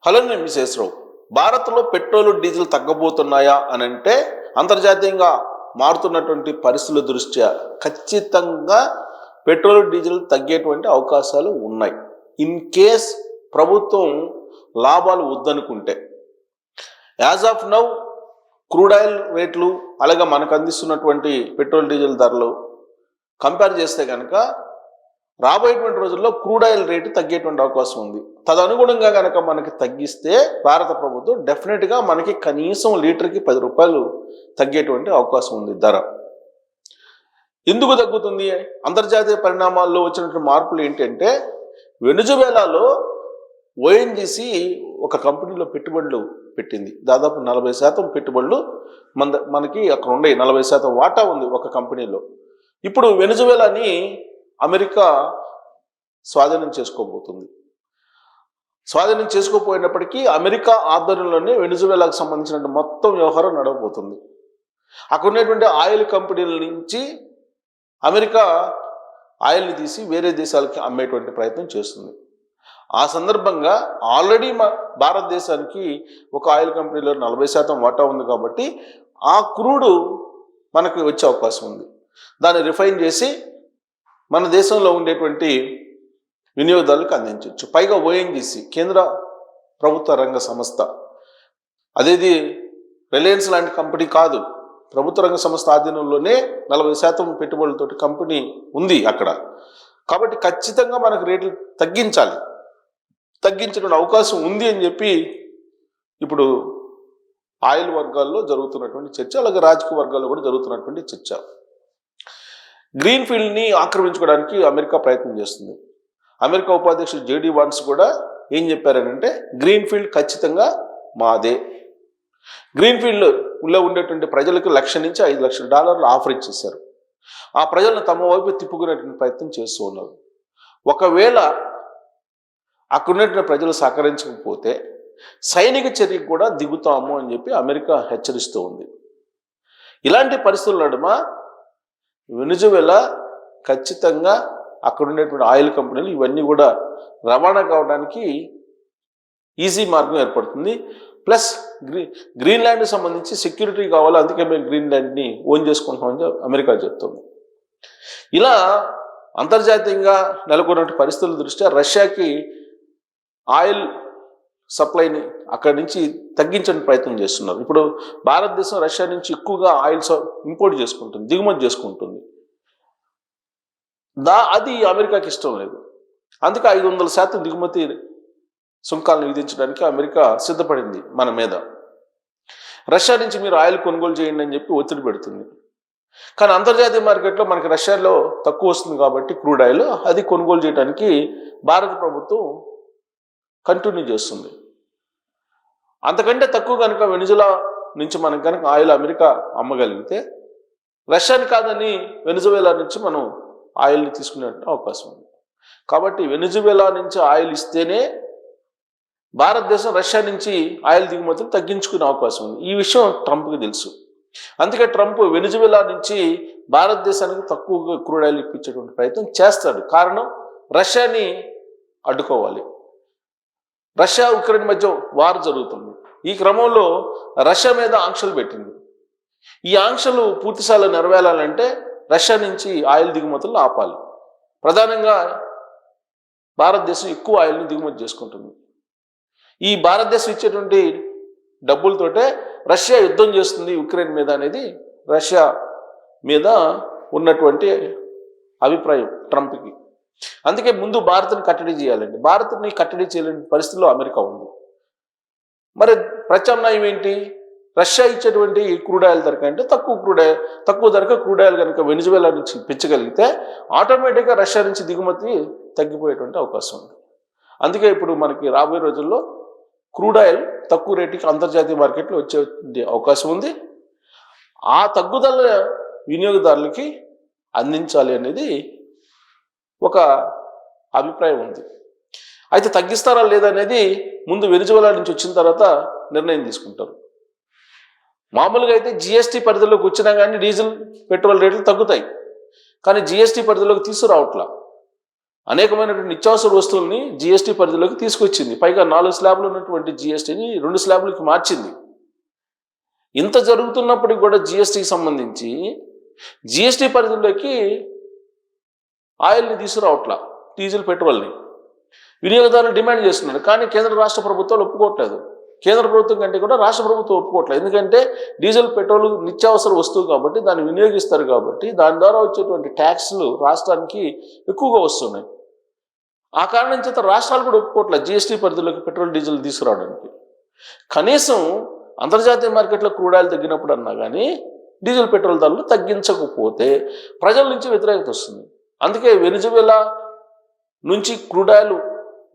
Hello, నేను విశేషరావు. భారత్లో petrol diesel తగ్గబోతున్నాయా అని అంటే అంతర్జాతీయంగా మారుతున్నటువంటి పరిస్థితుల దృష్ట్యా ఖచ్చితంగా పెట్రోల్ డీజిల్ తగ్గేటువంటి అవకాశాలు ఉన్నాయి. ఇన్ కేస్ ప్రభుత్వం లాభాలు వద్దనుకుంటే. As of now crude oil రేట్లు అలాగే మనకు అందిస్తున్నటువంటి పెట్రోల్ డీజిల్ ధరలు కంపేర్ చేస్తే కనుక రాబోయేటువంటి రోజుల్లో క్రూడ్ ఆయిల్ రేటు తగ్గేటువంటి అవకాశం ఉంది. తదనుగుణంగా కనుక మనకి తగ్గిస్తే భారత ప్రభుత్వం డెఫినెట్గా మనకి కనీసం లీటర్కి 10 రూపాయలు తగ్గేటువంటి అవకాశం ఉంది ధర. ఎందుకు తగ్గుతుంది? అంతర్జాతీయ పరిణామాల్లో వచ్చినటువంటి మార్పులు ఏంటంటే, వెనుజువేలాలో ఓఎన్జీసీ ఒక కంపెనీలో పెట్టుబడులు పెట్టింది. దాదాపు 40% పెట్టుబడులు మనకి అక్కడ ఉండే 40% వాటా ఉంది ఒక కంపెనీలో. ఇప్పుడు వెనుజువేలాని అమెరికా స్వాధీనం చేసుకోబోతుంది. స్వాధీనం చేసుకోపోయినప్పటికీ అమెరికా ఆధ్వర్యంలోనే వెనుజువేలాకు సంబంధించిన మొత్తం వ్యవహారం నడవబోతుంది. అక్కడ ఉన్నటువంటి ఆయిల్ కంపెనీల నుంచి అమెరికా ఆయిల్ని తీసి వేరే దేశాలకి అమ్మేటువంటి ప్రయత్నం చేస్తుంది. ఆ సందర్భంగా ఆల్రెడీ భారతదేశానికి ఒక ఆయిల్ కంపెనీలో 40% వాటా ఉంది కాబట్టి ఆ క్రూడు మనకు వచ్చే అవకాశం ఉంది. దాన్ని రిఫైన్ చేసి మన దేశంలో ఉండేటువంటి వినియోగదారులకు అందించవచ్చు. పైగా ఓఎన్జీసీ కేంద్ర ప్రభుత్వ రంగ సంస్థ, అదేది రిలయన్స్ లాంటి కంపెనీ కాదు. ప్రభుత్వ రంగ సంస్థ ఆధీనంలోనే 40% పెట్టుబడులతోటి కంపెనీ ఉంది అక్కడ. కాబట్టి ఖచ్చితంగా మనకు రేట్లు తగ్గించడం అవకాశం ఉంది అని చెప్పి ఇప్పుడు ఆయిల్ వర్గాల్లో జరుగుతున్నటువంటి చర్చ, అలాగే రాజకీయ వర్గాల్లో కూడా జరుగుతున్నటువంటి చర్చ. గ్రీన్ ఫీల్డ్ని ఆక్రమించుకోవడానికి అమెరికా ప్రయత్నం చేస్తుంది. అమెరికా ఉపాధ్యక్షుడు జేడీ వాన్స్ కూడా ఏం చెప్పారనంటే, గ్రీన్ ఫీల్డ్ ఖచ్చితంగా మాదే. గ్రీన్ ఫీల్డ్లో ఉండేటువంటి ప్రజలకు $1,00,000 నుంచి $5 లక్షల ఆఫర్ ఇచ్చేశారు. ఆ ప్రజలను తమ వైపు తిప్పుకునేటువంటి ప్రయత్నం చేస్తూ ఉన్నారు. ఒకవేళ అక్కడ ఉన్నటువంటి ప్రజలు సహకరించకపోతే సైనిక చర్యకు కూడా దిగుతాము అని చెప్పి అమెరికా హెచ్చరిస్తూ ఉంది. ఇలాంటి పరిస్థితుల నడుమ వెనుజువేలా ఖచ్చితంగా అక్కడ ఉండేటువంటి ఆయిల్ కంపెనీలు ఇవన్నీ కూడా రవాణా కావడానికి ఈజీ మార్గం ఏర్పడుతుంది. ప్లస్ గ్రీన్లాండ్కి సంబంధించి సెక్యూరిటీ కావాలి, అందుకే మేము గ్రీన్లాండ్ని ఓన్ చేసుకుంటామని అమెరికా చెప్తుంది. ఇలా అంతర్జాతీయంగా నెలకొన్న పరిస్థితుల దృష్ట్యా రష్యాకి ఆయిల్ సప్లైని అక్కడి నుంచి తగ్గించడానికి ప్రయత్నం చేస్తున్నారు. ఇప్పుడు భారతదేశం రష్యా నుంచి ఎక్కువగా ఆయిల్ ఇంపోర్ట్ చేసుకుంటుంది, దిగుమతి చేసుకుంటుంది. అది అమెరికాకి ఇష్టం లేదు. అందుకే 500% దిగుమతి సుంకాలను విధించడానికి అమెరికా సిద్ధపడింది మన మీద. రష్యా నుంచి మీరు ఆయిల్ కొనుగోలు చేయండి అని చెప్పి ఒత్తిడి పెడుతుంది. కానీ అంతర్జాతీయ మార్కెట్లో మనకి రష్యాలో తక్కువ వస్తుంది కాబట్టి క్రూడ్ ఆయిల్ అది కొనుగోలు చేయడానికి భారత ప్రభుత్వం కంటిన్యూ చేస్తుంది. అంతకంటే తక్కువ కనుక వెనుజులా నుంచి మనం కనుక ఆయిల్ అమెరికా అమ్మగలిగితే రష్యాని కాదని వెనుజువేలా నుంచి మనం ఆయిల్ని తీసుకునే అవకాశం ఉంది. కాబట్టి వెనుజువేలా నుంచి ఆయిల్ ఇస్తేనే భారతదేశం రష్యా నుంచి ఆయిల్ దిగుమతులు తగ్గించుకునే అవకాశం ఉంది. ఈ విషయం ట్రంప్కి తెలుసు. అందుకే ట్రంప్ వెనుజువేలా నుంచి భారతదేశానికి తక్కువగా క్రూడ్ ఆయిల్ ఇప్పించేటువంటి ప్రయత్నం చేస్తాడు. కారణం, రష్యాని అడ్డుకోవాలి. రష్యా ఉక్రెయిన్ మధ్య వార్ జరుగుతుంది. ఈ క్రమంలో రష్యా మీద ఆంక్షలు పెట్టింది. ఈ ఆంక్షలు పూర్తిస్థాయిలో నెరవేరాలంటే రష్యా నుంచి ఆయిల్ దిగుమతులు ఆపాలి. ప్రధానంగా భారతదేశం ఎక్కువ ఆయిల్ని దిగుమతి చేసుకుంటుంది. ఈ భారతదేశం ఇచ్చేటువంటి డబ్బులతోటే రష్యా యుద్ధం చేస్తుంది ఉక్రెయిన్ మీద అనేది రష్యా మీద ఉన్నటువంటి అభిప్రాయం ట్రంప్కి. అందుకే ముందు భారత్ని కట్టడి చేయాలండి. భారత్ని కట్టడి చేయలేని పరిస్థితిలో అమెరికా ఉంది. మరి ప్రత్యామ్నాయం ఏంటి? రష్యా ఇచ్చేటువంటి క్రూడ్ ఆయిల్ ధర కంటే తక్కువ ధరకు క్రూడ్ ఆయిల్ కనుక వెనుజువేలా నుంచి పెంచగలిగితే ఆటోమేటిక్గా రష్యా నుంచి దిగుమతి తగ్గిపోయేటువంటి అవకాశం ఉంది. అందుకే ఇప్పుడు మనకి రాబోయే రోజుల్లో క్రూడ్ ఆయిల్ తక్కువ రేటుకి అంతర్జాతీయ మార్కెట్లో వచ్చే అవకాశం ఉంది. ఆ తగ్గుదల వినియోగదారులకి అందించాలి అనేది ఒక అభిప్రాయం ఉంది. అయితే తగ్గిస్తారా లేదనేది ముందు వెనుజువేలా నుంచి వచ్చిన తర్వాత నిర్ణయం తీసుకుంటారు. మామూలుగా అయితే జిఎస్టీ పరిధిలోకి వచ్చినా కానీ డీజిల్ పెట్రోల్ రేట్లు తగ్గుతాయి. కానీ జిఎస్టీ పరిధిలోకి తీసుకురావట్లా. అనేకమైనటువంటి నిత్యావసర వస్తువుల్ని జిఎస్టీ పరిధిలోకి తీసుకొచ్చింది. పైగా 4 స్లాబ్లు ఉన్నటువంటి జిఎస్టీని 2 స్లాబ్లకి మార్చింది. ఇంత జరుగుతున్నప్పటికీ కూడా జిఎస్టీకి సంబంధించి జిఎస్టీ పరిధిలోకి ఆయిల్ని తీసుకురావట్లా, డీజిల్ పెట్రోల్ని వినియోగదారులు డిమాండ్ చేస్తున్నారు. కానీ కేంద్ర రాష్ట్ర ప్రభుత్వాలు ఒప్పుకోవట్లేదు. కేంద్ర ప్రభుత్వం కంటే కూడా రాష్ట్ర ప్రభుత్వం ఒప్పుకోవట్లేదు. ఎందుకంటే డీజిల్ పెట్రోల్ నిత్యావసర వస్తువు కాబట్టి దాన్ని వినియోగిస్తారు కాబట్టి దాని ద్వారా వచ్చేటువంటి ట్యాక్స్లు రాష్ట్రానికి ఎక్కువగా వస్తున్నాయి. ఆ కారణం చేత రాష్ట్రాలు కూడా ఒప్పుకోవట్లేదు జిఎస్టీ పరిధిలోకి పెట్రోల్ డీజిల్ తీసుకురావడానికి. కనీసం అంతర్జాతీయ మార్కెట్లో క్రూడ్ ఆయిల్ తగ్గినప్పుడు అన్నా కానీ డీజిల్ పెట్రోల్ ధరలు తగ్గించకపోతే ప్రజల నుంచి వ్యతిరేకత వస్తుంది. అందుకే వెనిజువేలా నుంచి క్రూడ్ ఆయిల్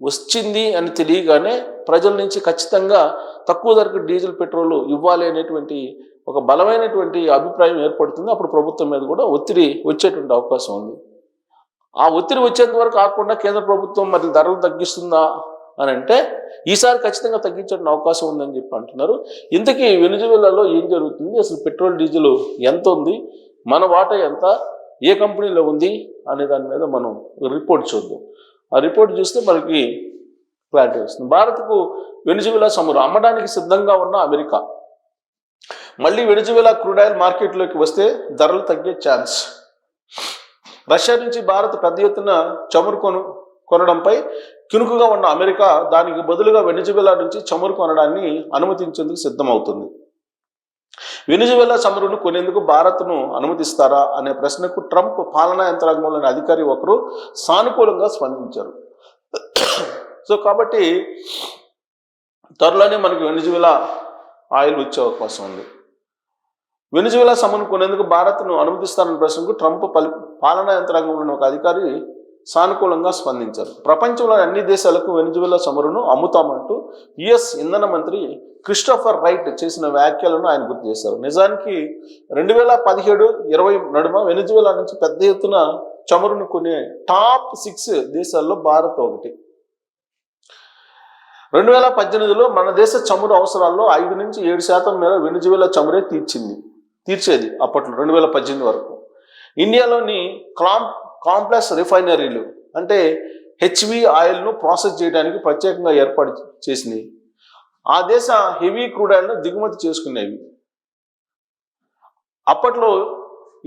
వచ్చింది అని తెలియగానే ప్రజల నుంచి ఖచ్చితంగా తక్కువ ధరకు డీజిల్ పెట్రోల్ ఇవ్వాలి అనేటువంటి ఒక బలమైనటువంటి అభిప్రాయం ఏర్పడుతుంది. అప్పుడు ప్రభుత్వం మీద కూడా ఒత్తిడి వచ్చేటువంటి అవకాశం ఉంది. ఆ ఒత్తిడి వచ్చేంత వరకు కాకుండా కేంద్ర ప్రభుత్వం మరి ధరలు తగ్గిస్తుందా అని అంటే ఈసారి ఖచ్చితంగా తగ్గించే అవకాశం ఉందని చెప్పి అంటున్నారు. ఇంతకీ వెనిజువేలాలో ఏం జరుగుతుంది, అసలు పెట్రోల్ డీజిల్ ఎంత ఉంది, మన వాటా ఎంత, ఏ కంపెనీలో ఉంది అనే దాని మీద మనం రిపోర్ట్ చూద్దాం. ఆ రిపోర్ట్ చూస్తే మనకి క్లారిటీ వస్తుంది. భారత్కు వెనిజువేలా చమురు అమ్మడానికి సిద్ధంగా ఉన్న అమెరికా మళ్ళీ వెనిజువేలా క్రూడ్ ఆయిల్ మార్కెట్లోకి వస్తే ధరలు తగ్గే ఛాన్స్. రష్యా నుంచి భారత్ పెద్ద ఎత్తున చమురు కొనడంపై కినుకుగా ఉన్న అమెరికా దానికి బదులుగా వెనిజువేలా నుంచి చమురు కొనడాన్ని అనుమతించేందుకు సిద్ధమవుతుంది. వెనిజువేలా చమురును కొనేందుకు భారత్ను అనుమతిస్తారా అనే ప్రశ్నకు ట్రంప్ పాలనా యంత్రాంగంలోని అధికారి ఒకరు సానుకూలంగా స్పందించారు. సో కాబట్టి త్వరలోనే మనకి వెనిజువేలా ఆయిల్ వచ్చే అవకాశం ఉంది. వెనిజువేలా చమురును కొనేందుకు భారత్ను అనుమతిస్తారనే ప్రశ్నకు ట్రంప్ పాలనా యంత్రాంగంలోని ఒక అధికారి సానుకూలంగా స్పందించారు. ప్రపంచంలోని అన్ని దేశాలకు వెనిజువేలా చమురును అమ్ముతామంటూ యుఎస్ ఇంధన మంత్రి క్రిస్టోఫర్ రైట్ చేసిన వ్యాఖ్యలను ఆయన గుర్తు చేశారు. నిజానికి 2017-20 నడుమ వెనిజువేలా నుంచి పెద్ద ఎత్తున చమురును కొనే టాప్ 6 దేశాల్లో భారత్ ఒకటి. 2018లో మన దేశ చమురు అవసరాల్లో 5-7% మేర వెనిజువేలా చమురే తీర్చేది అప్పట్లో 2018 వరకు. ఇండియాలోని కాంప్లెక్స్ రిఫైనరీలు అంటే హెచ్వి ఆయిల్ను ప్రాసెస్ చేయడానికి ప్రత్యేకంగా ఏర్పాటు చేసినాయి. ఆ దేశ హెవీ క్రూడ్ ఆయిల్ను దిగుమతి చేసుకునేవి. అప్పట్లో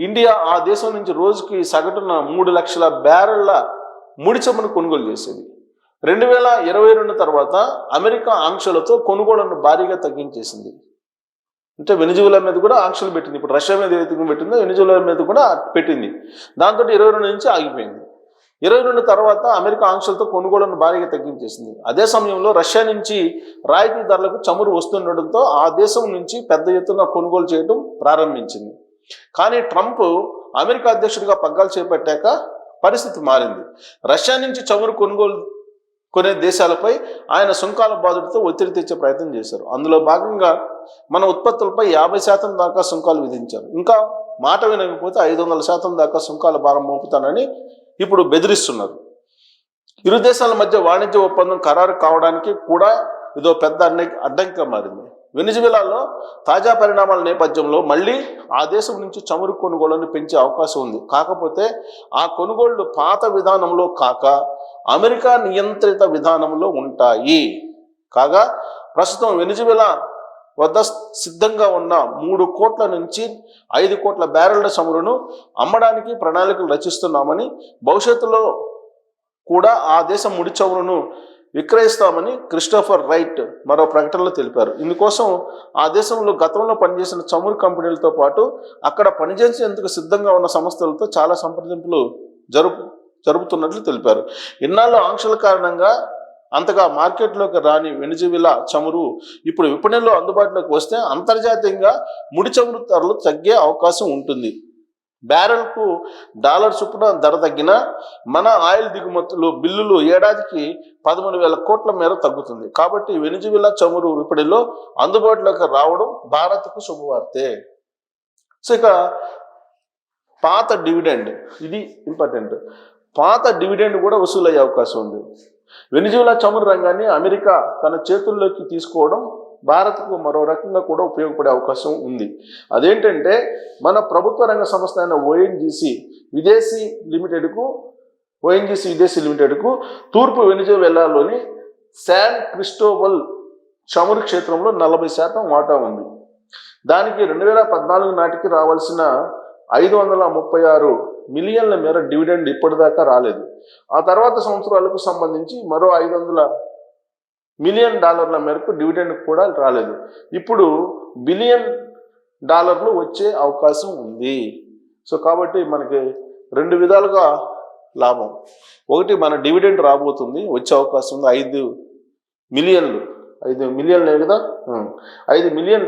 ఇండియా ఆ దేశం నుంచి రోజుకి సగటున 3 లక్షల బ్యారెళ్ల ముడి చమురును కొనుగోలు చేసేది. 2022 తర్వాత అమెరికా ఆంక్షలతో కొనుగోళ్లను భారీగా తగ్గించేసింది. అంటే వెనిజువేలా మీద కూడా ఆంక్షలు పెట్టింది. ఇప్పుడు రష్యా మీద ఏదైతే పెట్టిందో వెనిజువేలా మీద కూడా పెట్టింది. దాంతో 22 నుంచి ఆగిపోయింది. 22 తర్వాత అమెరికా ఆంక్షలతో కొనుగోళ్లను భారీగా తగ్గించేసింది. అదే సమయంలో రష్యా నుంచి రాయితీ ధరలకు చమురు వస్తుండటంతో ఆ దేశం నుంచి పెద్ద ఎత్తున కొనుగోలు చేయడం ప్రారంభించింది. కానీ ట్రంప్ అమెరికా అధ్యక్షుడిగా పగ్గాలు చేపట్టాక పరిస్థితి మారింది. రష్యా నుంచి చమురు కొనే దేశాలపై ఆయన సుంకాల బాధుడితో ఒత్తిడి తెచ్చే ప్రయత్నం చేశారు. అందులో భాగంగా మన ఉత్పత్తులపై 50% దాకా సుంకాలు విధించారు. ఇంకా మాట వినకపోతే 500% దాకా సుంకాల భారం మోపుతానని ఇప్పుడు బెదిరిస్తున్నారు. ఇరు దేశాల మధ్య వాణిజ్య ఒప్పందం ఖరారు కావడానికి కూడా ఇదో పెద్ద అడ్డంకిగా మారింది. వెనిజువేలాలో తాజా పరిణామాల నేపథ్యంలో మళ్ళీ ఆ దేశం నుంచి చమురు కొనుగోళ్లను పెంచే అవకాశం ఉంది. కాకపోతే ఆ కొనుగోళ్లు పాత విధానంలో కాక అమెరికా నియంత్రిత విధానంలో ఉంటాయి. కాగా ప్రస్తుతం వెనిజువేలా వద్ద సిద్ధంగా ఉన్న 3 కోట్ల నుంచి 5 కోట్ల బ్యారెళ్ల చమురును అమ్మడానికి ప్రణాళికలు రచిస్తున్నామని, భవిష్యత్తులో కూడా ఆ దేశం ముడి చమురును విక్రయిస్తామని క్రిస్టోఫర్ రైట్ మరో ప్రకటనలో తెలిపారు. ఇందుకోసం ఆ దేశంలో గతంలో పనిచేసిన చమురు కంపెనీలతో పాటు అక్కడ పనిచేసేందుకు సిద్ధంగా ఉన్న సంస్థలతో చాలా సంప్రదింపులు జరుపుతున్నట్లు తెలిపారు. ఇన్నాళ్ళు ఆంక్షల కారణంగా అంతగా మార్కెట్లోకి రాని వెనిజువేలా చమురు ఇప్పుడు విపణిలో అందుబాటులోకి వస్తే అంతర్జాతీయంగా ముడి చమురు ధరలు తగ్గే అవకాశం ఉంటుంది. బ్యారెల్కు $1 చొప్పున ధర తగ్గిన మన ఆయిల్ దిగుమతులు బిల్లులు ఏడాదికి 13,000 కోట్ల మేర తగ్గుతుంది. కాబట్టి వెనిజువేలా చమురు విపణిలో అందుబాటులోకి రావడం భారత్కు శుభవార్తే. సో ఇక పాత డివిడెండ్, ఇది ఇంపార్టెంట్. పాత డివిడెండ్ కూడా వసూలయ్యే అవకాశం ఉంది. వెనిజువేలా చమురు రంగాన్ని అమెరికా తన చేతుల్లోకి తీసుకోవడం భారత్కు మరో రకంగా కూడా ఉపయోగపడే అవకాశం ఉంది. అదేంటంటే మన ప్రభుత్వ రంగ సంస్థ అయిన ఓఎన్జీసీ విదేశీ లిమిటెడ్కు ఓఎన్జీసీ విదేశీ లిమిటెడ్కు తూర్పు వెనిజువెలాలోని శాన్ క్రిస్టోబల్ చమురు క్షేత్రంలో 40% వాటా ఉంది. దానికి 2014 నాటికి రావాల్సిన 536 మిలియన్ల మేర డివిడెండ్ ఇప్పటిదాకా రాలేదు. ఆ తర్వాత సంవత్సరాలకు సంబంధించి మరో $500 మిలియన్ మేరకు డివిడెండ్ కూడా రాలేదు. ఇప్పుడు $1 బిలియన్ వచ్చే అవకాశం ఉంది. సో కాబట్టి మనకి 2 విధాలుగా లాభం. ఒకటి, మన డివిడెండ్ రాబోతుంది, వచ్చే అవకాశం ఉంది. 5 మిలియన్లే కదా, $5 మిలియన్,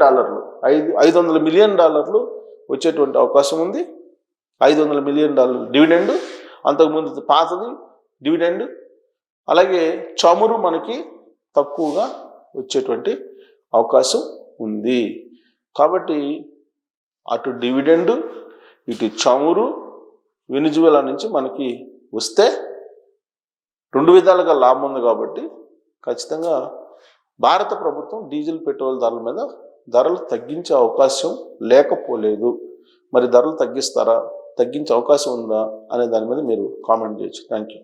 500 మిలియన్ వచ్చేటువంటి అవకాశం ఉంది. 500 మిలియన్ డివిడెండ్, అంతకుముందు పాతది డివిడెండ్. అలాగే చమురు మనకి తక్కువగా వచ్చేటువంటి అవకాశం ఉంది. కాబట్టి అటు డివిడెండ్, ఇటు చమురు వెనిజువెలా నుంచి మనకి వస్తే 2 విధాలుగా లాభం ఉంది. కాబట్టి ఖచ్చితంగా భారత ప్రభుత్వం డీజిల్ పెట్రోల్ ధరల మీద ధరలు తగ్గించే అవకాశం లేకపోలేదు. మరి ధరలు తగ్గిస్తారా, తగ్గించే అవకాశం ఉందా అనే దాని మీద మీరు కామెంట్ చేయొచ్చు. Thank you.